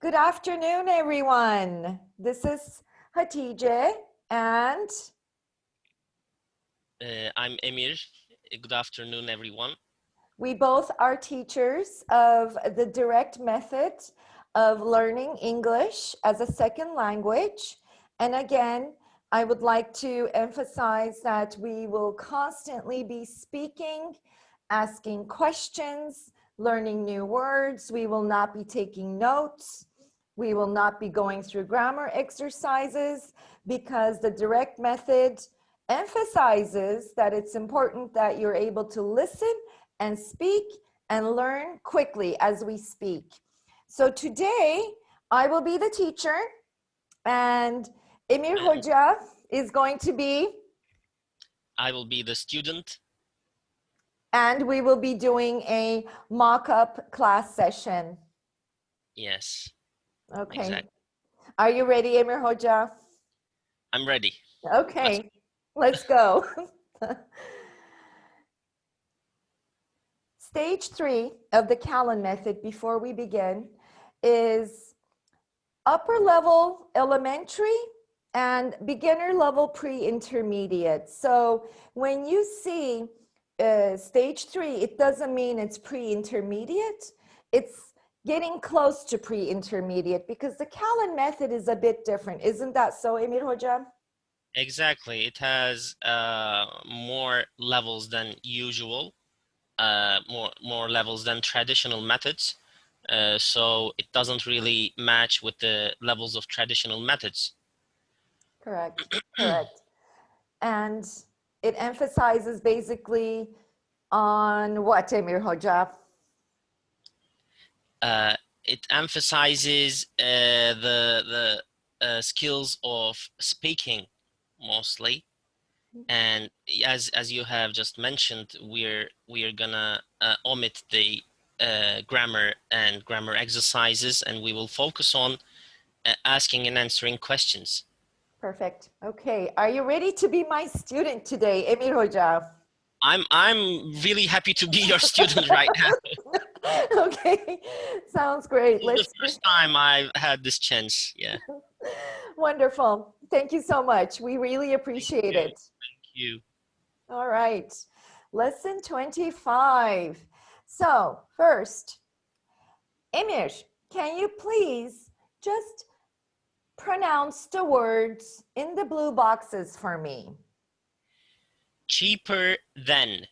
Good afternoon, everyone. This is Hatice and I'm Emir. Good afternoon, everyone. we both are teachers of the direct method of learning English as a second language. And again, I would like to emphasize that we will constantly be speaking, asking questions, learning new words. We will not be taking notes. We will not be going through grammar exercises because the direct method emphasizes that it's important that you're able to listen and speak and learn quickly as we speak. So today I will be the teacher and Emir And Hoca is going to be, I will be the student. and we will be doing a mock-up class session. Yes, Okay. exactly. Are you ready, Emir Hoca? I'm ready. Let's. Okay, let's go. Stage 3 of the Callan method before we begin is upper level elementary and beginner level pre-intermediate. So when you see stage 3, it doesn't mean it's pre-intermediate. It's getting close to pre-intermediate because the Callan method is a bit different. Isn't that so, Emir Hoca? Exactly. It has more levels than usual, more levels than traditional methods. So it doesn't really match with the levels of traditional methods. Correct, correct. And it emphasizes basically on what, Emir Hoca? Uh, it emphasizes the skills of speaking mostly. And as you have just mentioned, we're gonna omit the grammar and grammar exercises, and we will focus on asking and answering questions. Perfect. Okay. Are you ready to be my student today, Emir Hoca? I'm really happy to be your student right now. Okay. Sounds great. This is the Let's first time I've had this chance. Yeah. Wonderful. Thank you so much. We really Thank appreciate you. it. Thank you. All right. Lesson 25. So, first, Emir, can you please just pronounce the words in the blue boxes for me? Cheaper than,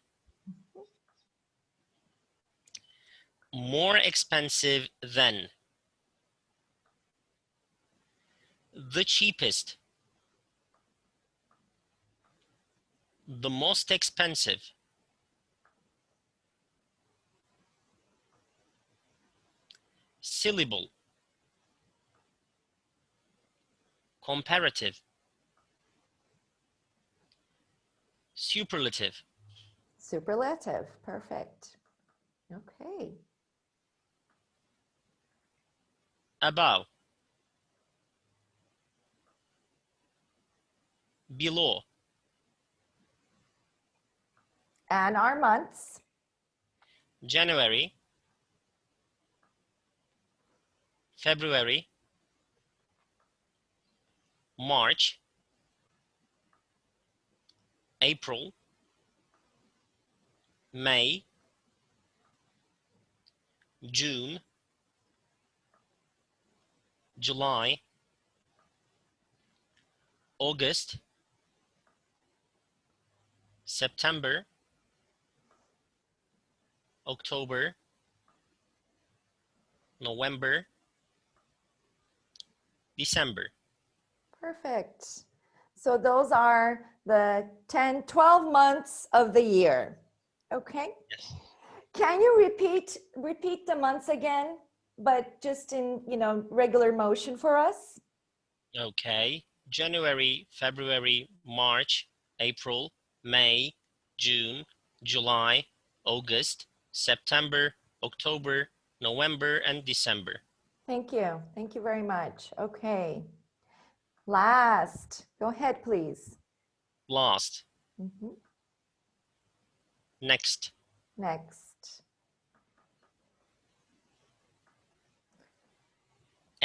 more expensive than, the cheapest, the most expensive, syllable, comparative, superlative, Superlative. Perfect. Okay. above, below, And our months. January, February, March, April, May, June, July, August, September, October, November, December. Perfect. So those are the 10, 12 months of the year. Okay. Yes. Can you repeat the months again, but just in, regular motion for us? Okay. January, February, March, April, May, June, July, August, September, October, November, and December. Thank you. Thank you very much. Okay. Last. Go ahead, please. Last, Mhm. next, Next.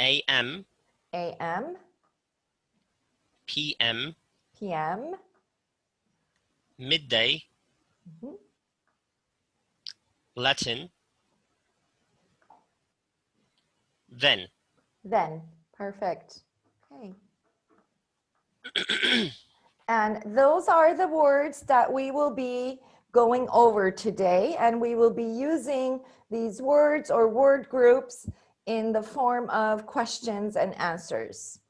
AM, AM, PM, PM, midday, mhm, Latin, then. then. Perfect. Okay. And those are the words that we will be going over today, and we will be using these words or word groups in the form of questions and answers.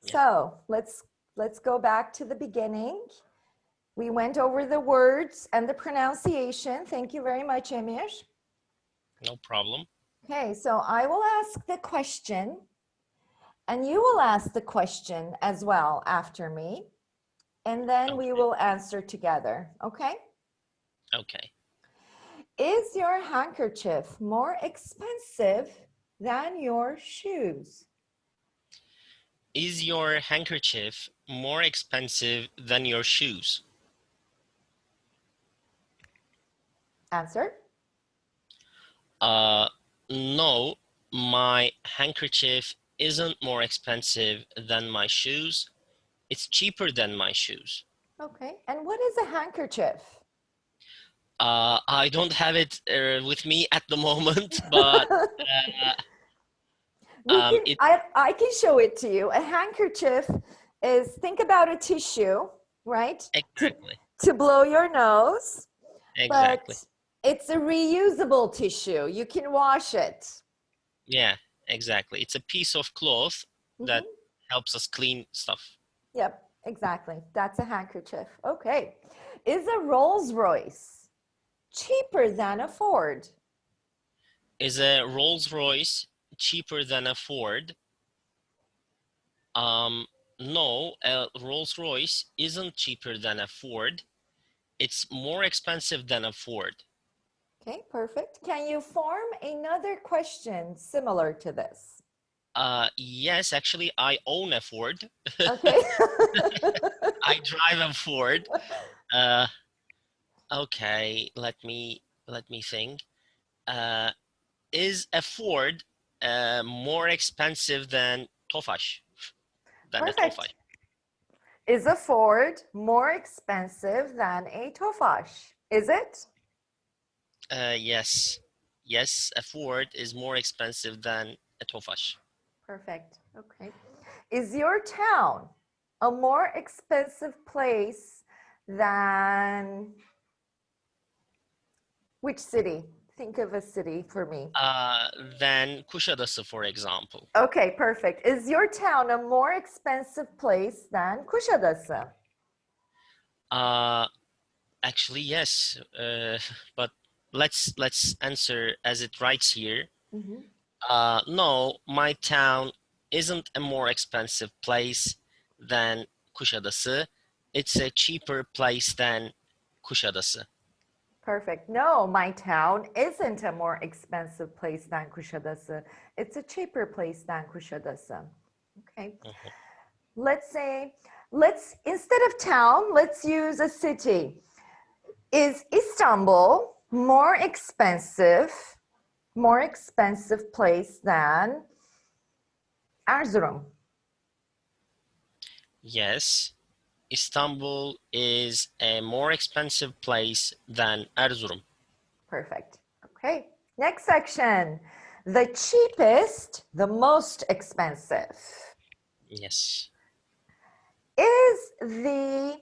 Yeah. So let's go back to the beginning. We went over the words and the pronunciation. Thank you very much, Emir. No problem. Okay, so I will ask the question, and you will ask the question as well after me, and then we will answer together, okay? Okay. Is your handkerchief more expensive than your shoes? Is your handkerchief more expensive than your shoes? Answer. No, my handkerchief isn't more expensive than my shoes. It's cheaper than my shoes. Okay, and what is a handkerchief? I don't have it with me at the moment, but it I can show it to you. A handkerchief is, think about a tissue, right? exactly, To blow your nose, but exactly. it's a reusable tissue. You can wash it. Yeah, exactly. It's a piece of cloth that Mhm. helps us clean stuff. Yep, exactly. That's a handkerchief. Okay. Is a Rolls Royce cheaper than a Ford? Is a Rolls Royce cheaper than a Ford? No, a Rolls Royce isn't cheaper than a Ford. It's more expensive than a Ford. Okay, perfect. Can you form another question similar to this? Yes, actually, I own a Ford. Okay. I drive a Ford. Uh, okay, let me think. Uh, is a Ford more expensive than Tofaş? Than a Perfect. Tofaş? Is a Ford more expensive than a Tofaş? Is it? Yes, yes, a Ford is more expensive than a Tofaş. Perfect. Okay. Is your town a more expensive place than which city? Think of a city for me. Than Kuşadası, for example. Okay, perfect. Is your town a more expensive place than Kuşadası? Uh, Actually, yes, but let's answer as it writes here. Mhm. No, my town isn't a more expensive place than Kuşadası. It's a cheaper place than Kuşadası. Perfect. No, my town isn't a more expensive place than Kuşadası. It's a cheaper place than Kuşadası. Okay. Mhm. Let's say, instead of town, let's use a city. Is Istanbul more expensive place than Erzurum? Yes, Istanbul is a more expensive place than Erzurum. Perfect. Okay. Next section. The cheapest, the most expensive. Yes. Is the,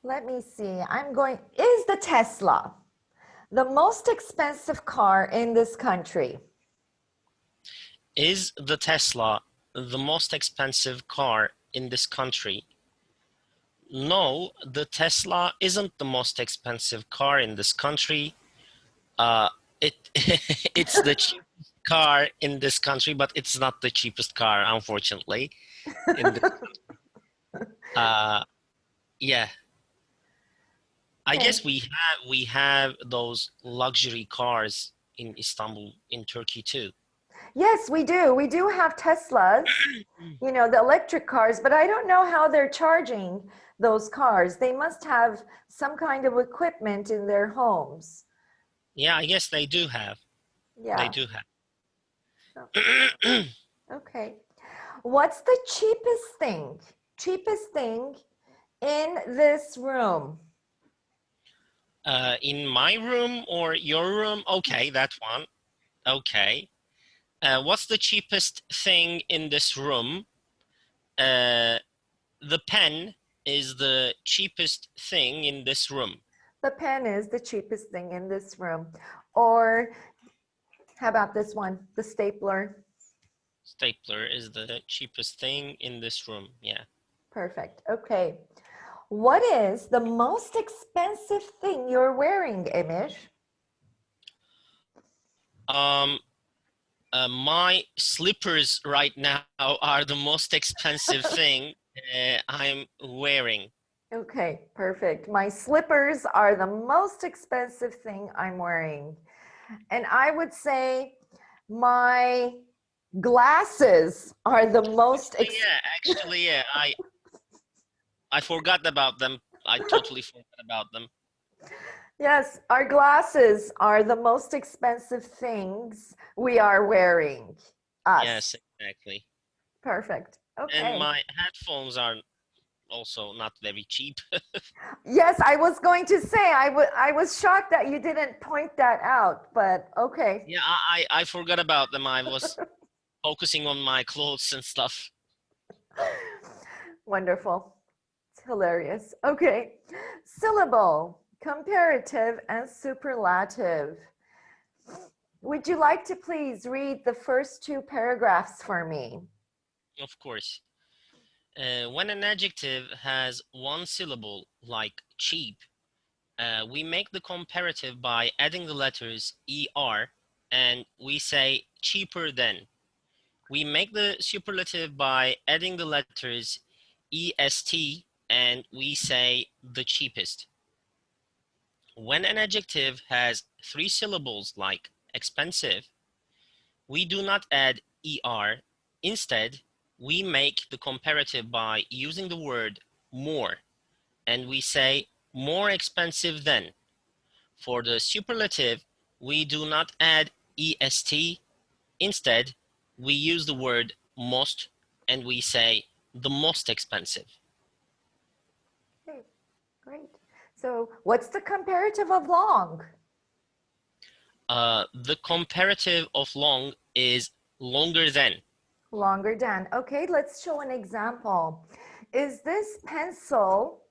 let me see, is the Tesla the most expensive car in this country? Is the Tesla the most expensive car in this country? No, the Tesla isn't the most expensive car in this country. Uh, it it's the cheapest car in this country, but it's not the cheapest car, unfortunately. In the uh, yeah, I Okay. guess we have those luxury cars in Istanbul, in Turkey too. Yes, we do. We do have Teslas, you know, the electric cars, but I don't know how they're charging those cars. They must have some kind of equipment in their homes. Yeah, I guess they do have. They Yeah. do have. Okay. What's the cheapest thing? Cheapest thing in this room? In my room or your room? Okay, that one. Okay. What's the cheapest thing in this room? The pen is the cheapest thing in this room. The pen is the cheapest thing in this room. Or how about this one? The stapler. Stapler is the cheapest thing in this room. Yeah. Perfect. Okay. What is the most expensive thing you're wearing, Emir? Um, my slippers right now are the most expensive thing I'm wearing. Okay, perfect. My slippers are the most expensive thing I'm wearing. And I would say my glasses are the most Actually, yeah. I forgot about them. I totally forgot about them. Yes, our glasses are the most expensive things we are wearing. Yes, Us. exactly. Perfect. And Okay. my headphones are also not very cheap. Yes, I was going to say I was shocked that you didn't point that out, but okay. Yeah, I forgot about them. I was focusing on my clothes and stuff. Wonderful. It's hilarious. Okay. Syllable, comparative and superlative. Would you like to please read the first two paragraphs for me? Of course. When an adjective has one syllable, like cheap, we make the comparative by adding the letters er and we say cheaper than. We make the superlative by adding the letters est and we say the cheapest. When an adjective has three syllables like expensive, we do not add er. Instead, we make the comparative by using the word more and we say more expensive than. For the superlative, we do not add est. Instead, we use the word most and we say the most expensive. Okay, great. So what's the comparative of long? The comparative of long is longer than. Longer than. Okay, let's show an example. Is this pencil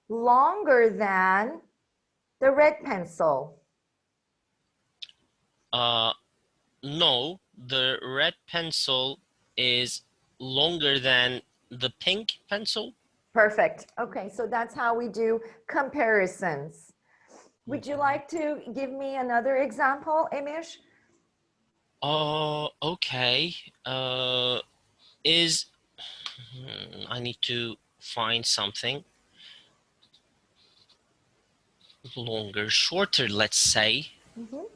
longer than the red pencil? Uh, no, the red pencil is longer than the pink pencil. Perfect. Okay, so that's how we do comparisons. Would you Mhm. like to give me another example, Amish? Okay. Is I need to find something longer, shorter, let's say. Mhm.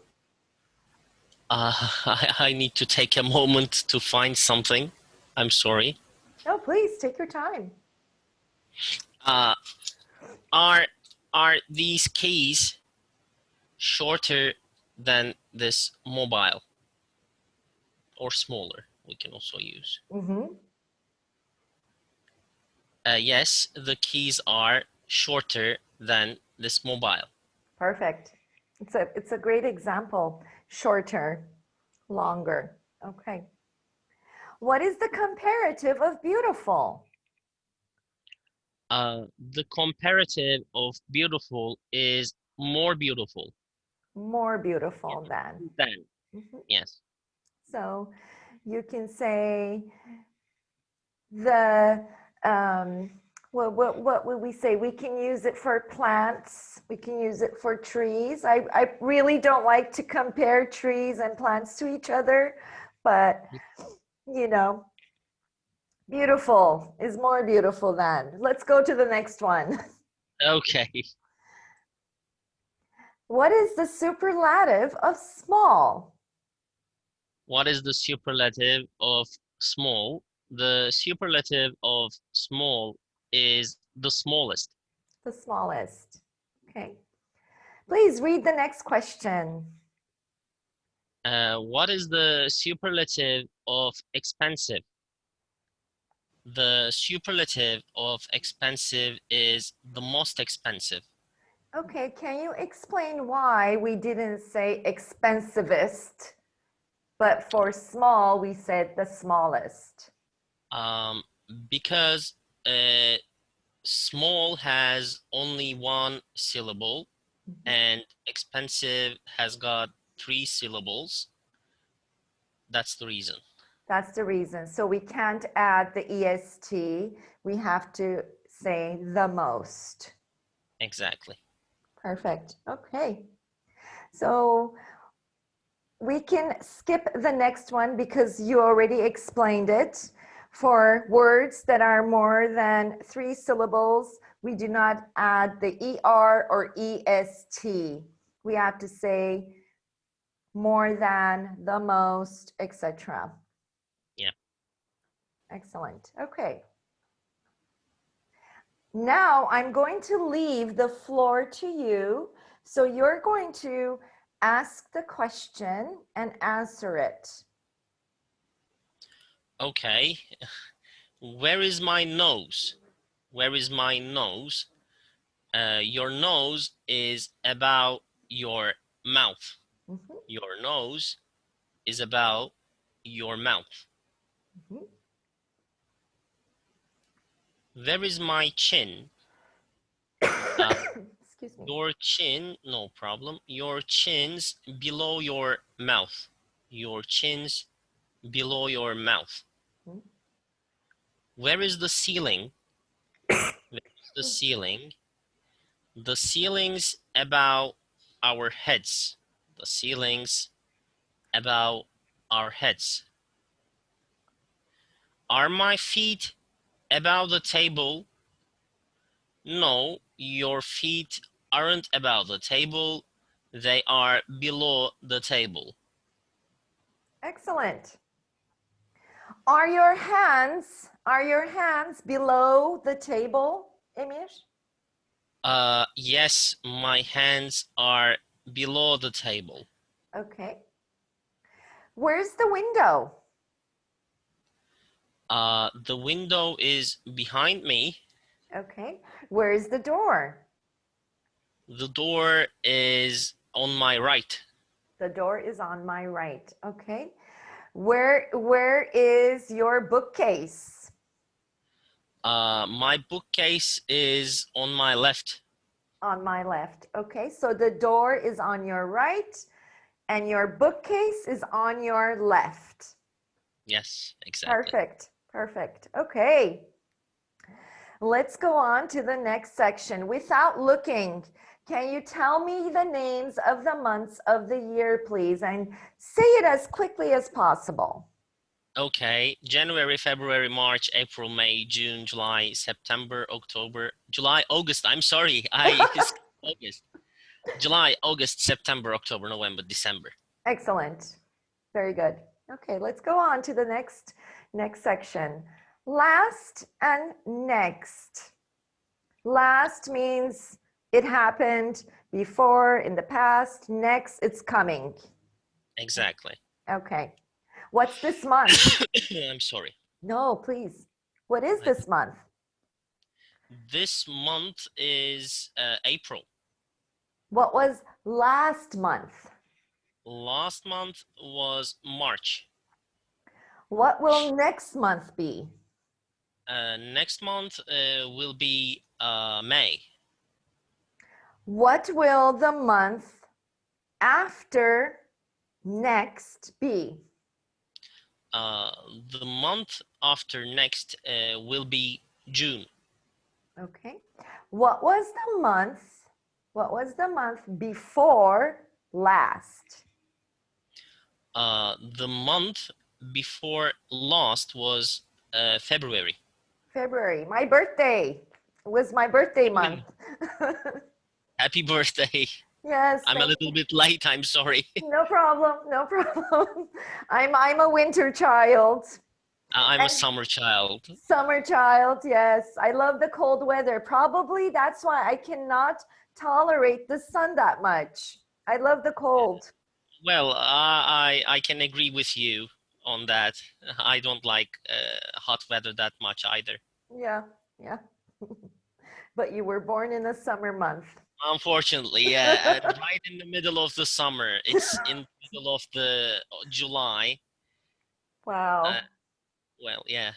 I need to take a moment to find something. I'm sorry. Oh, please take your time. Uh, are are these keys shorter than this mobile or smaller? We can also use. Mhm. Yes, the keys are shorter than this mobile. Perfect. It's a great example. Shorter, longer. Okay. What is the comparative of beautiful? The comparative of beautiful is more beautiful More beautiful than. than. Mhm. Yes. So you can say the what would we say? We can use it for plants. We can use it for trees. I really don't like to compare trees and plants to each other, but you know, beautiful is more beautiful than. Let's go to the next one. Okay. What is the superlative of small? What is the superlative of small? The superlative of small is the smallest. The smallest. Okay. Please read the next question. What is the superlative of expensive? The superlative of expensive is the most expensive. Okay, can you explain why we didn't say expensivest, but for small, we said the smallest? Um, because small has only one syllable and expensive has got 3 syllables. That's the reason. That's the reason. So we can't add the EST. We have to say the most. Exactly. Perfect. Okay. So we can skip the next one because you already explained it. For words that are more than 3 syllables, we do not add the ER or EST. We have to say more than, the most, etc. Yeah. Excellent. Okay. Now I'm going to leave the floor to you. So you're going to ask the question and answer it. Okay. Where is my nose? Where is my nose? Your nose is about your mouth. Mhm, Your nose is about your mouth. mhm. Where is my chin? Uh, Excuse me. your chin, no problem. Your chin's below your mouth. Your chin's below your mouth. Mhm. Where is the ceiling? Where is the ceiling? The ceiling's about our heads. The ceiling's about our heads. Are my feet above the table? No, your feet aren't above the table. They are below the table. Excellent. Are your hands below the table, Emir? Yes, my hands are below the table. Okay. Where's the window? The window is behind me. Okay. Where's the door? The door is on my right. The door is on my right. Okay. Where is your bookcase? My bookcase is on my left. On my left. Okay. So the door is on your right and your bookcase is on your left. Yes, exactly. Perfect. Perfect. Okay. Let's go on to the next section. Without looking, can you tell me the names of the months of the year, please? And say it as quickly as possible. Okay, January, February, March, April, May, June, July, September, October, July, August. I'm sorry, I skipped August. July, August, September, October, November, December. Excellent. Very good. Okay, let's go on to the next section. Last and next. Last means it happened before, in the past. Next, it's coming. Exactly. Okay. What's this month? I'm sorry. No, please. What is this month? This month is April. What was last month? Last month was March. What will next month be? Next month will be May. What will the month after next be? Uh, the month after next will be June. Okay. What was the month? What was the month before last? The month before last was February. February. My birthday. It was my birthday month. Happy birthday. Yes, I'm a thank little bit late, I'm sorry. No problem. No problem. I'm a winter child. I'm a And summer child. summer child, yes. I love the cold weather. Probably that's why I cannot tolerate the sun that much. I love the cold. Well, I can agree with you on that. I don't like hot weather that much either. Yeah, yeah. But you were born in a summer month. Unfortunately, yeah, and right in the middle of the summer. It's in the middle of the July. Uh, Wow. well, yeah,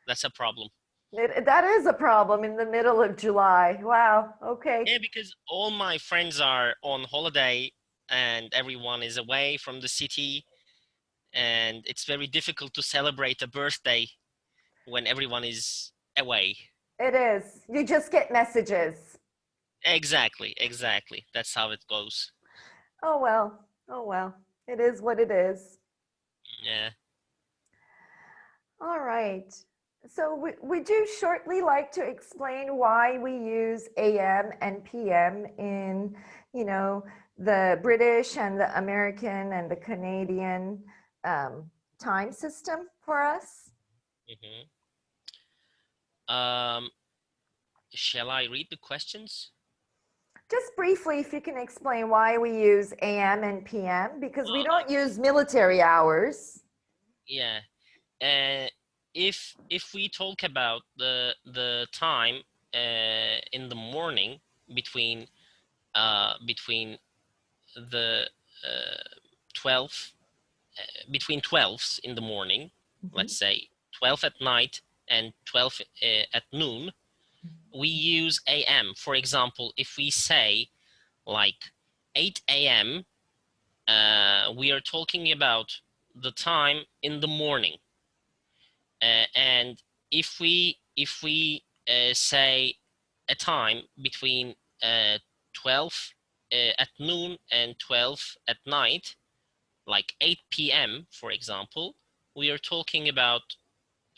that's a problem. That is a problem in the middle of July. Wow. Okay. Yeah, because all my friends are on holiday and everyone is away from the city, and it's very difficult to celebrate a birthday when everyone is away. It is. You just get messages. Exactly, exactly. That's how it goes. Oh, well. Oh, well. It is what it is. Yeah. All right. So, would you shortly like to explain why we use AM and PM in, you know, the British and the American and the Canadian um, time system for us? hmm Um, shall I read the questions? Just briefly, if you can explain why we use AM and PM, because we don't Okay. use military hours. Yeah. Uh, if we talk about the time in the morning between between the 12 between 12s in the morning, Mhm. let's say 12 at night and 12 at noon, we use AM. For example, if we say like 8 a.m., we are talking about the time in the morning. And if we say a time between 12 at noon and 12 at night, like 8 p.m., for example, we are talking about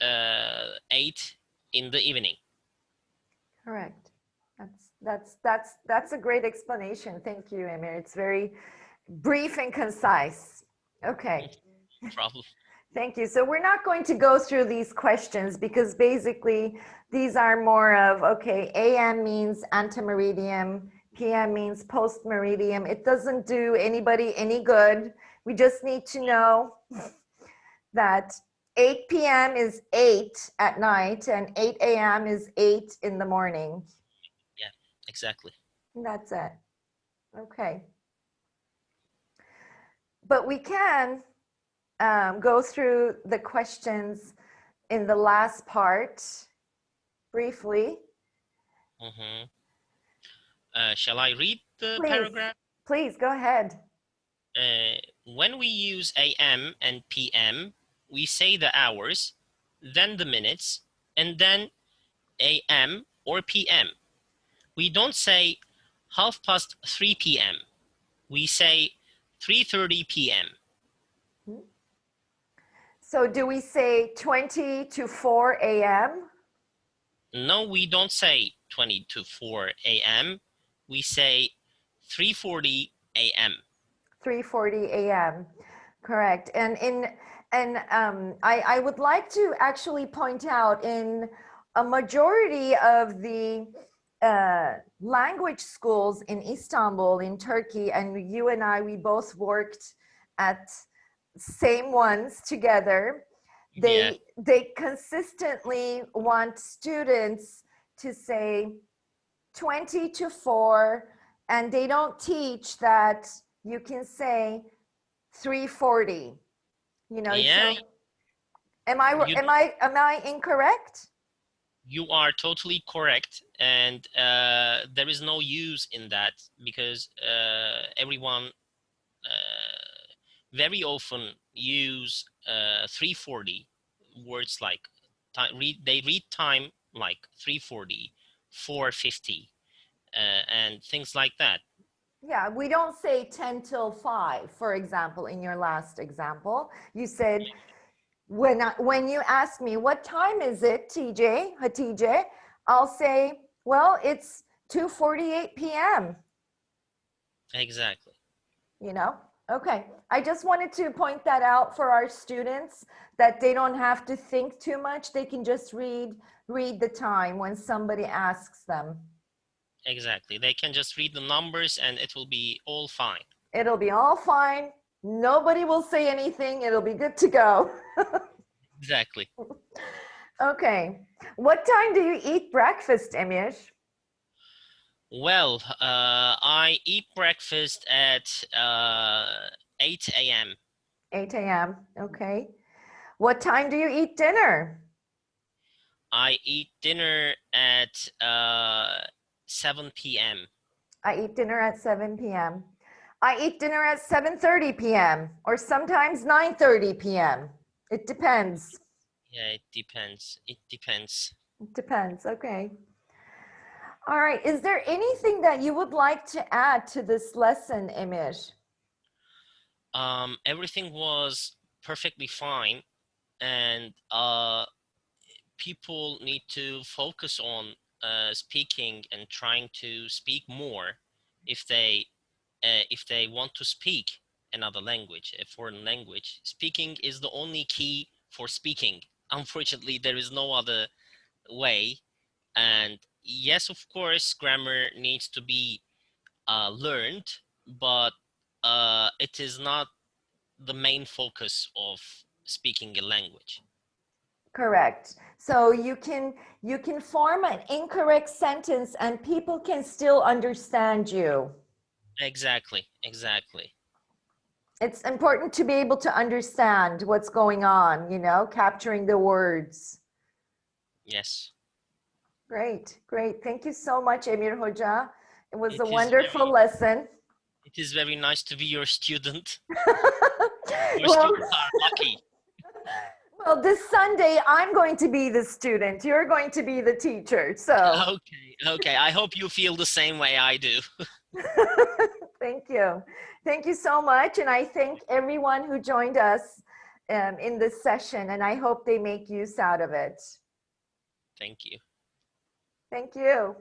8 in the evening. Correct. That's a great explanation. Thank you, Emir. It's very brief and concise. Okay. Problem. Thank you. So we're not going to go through these questions because basically these are more of, okay, AM means antemeridium, PM means postmeridium. It doesn't do anybody any good. We just need to know that 8 p.m. is 8 at night and 8 a.m. is 8 in the morning. Yeah, exactly. That's it. Okay. But we can go through the questions in the last part briefly. hmm shall I read the Please, paragraph? please go ahead. When we use AM and PM, we say the hours, then the minutes, and then AM or PM. We don't say 3:30 p.m. We say 3:30 p.m. So do we say 20 to 4 a.m.? No, we don't say 20 to 4 a.m. We say 3:40 a.m. 3:40 a.m. Correct. I would like to actually point out in a majority of the language schools in Istanbul, in Turkey, and you and I, we both worked at same ones together. Yeah, They consistently want students to say 20 to 4, and they don't teach that you can say 3:40. You know, yeah, so you am I incorrect? you are totally correct, and there is no use in that because everyone very often use 3:40 words like they read time like 3:40, 4:50, and things like that. Yeah, we don't say 10 till 5, for example, in your last example. You said, when you ask me, what time is it, TJ, Hatice, I'll say, well, it's 2:48 p.m., Exactly. you know? Okay, I just wanted to point that out for our students that they don't have to think too much. They can just read the time when somebody asks them. Exactly. They can just read the numbers and it will be all fine. It'll be all fine. Nobody will say anything. It'll be good to go. Exactly. Okay. What time do you eat breakfast, Emir? Well, I eat breakfast at 8 a.m. 8 a.m. Okay. What time do you eat dinner? I eat dinner at 7 p.m. I eat dinner at 7 p.m. I eat dinner at 7:30 p.m. or sometimes 9:30 p.m. It depends. Yeah, it depends. It depends. It depends. Okay. All right. Is there anything that you would like to add to this lesson, Emir? Everything was perfectly fine, and people need to focus on speaking and trying to speak more if they want to speak another language, a foreign language. Speaking is the only key for speaking. Unfortunately, there is no other way. And yes, of course, grammar needs to be learned, but it is not the main focus of speaking a language. Correct. So you can form an incorrect sentence and people can still understand you. Exactly, exactly. It's important to be able to understand what's going on, capturing the words. Yes. Great, great. Thank you so much, Emir Hoca. It was a It is wonderful very lesson. it is very nice to be your student. Your Well, students are lucky. well, this Sunday I'm going to be the student. You're going to be the teacher. So Okay, okay. I hope you feel the same way I do. thank you. Thank you so much. And I thank everyone who joined us in this session. And I hope they make use out of it. Thank you. Thank you.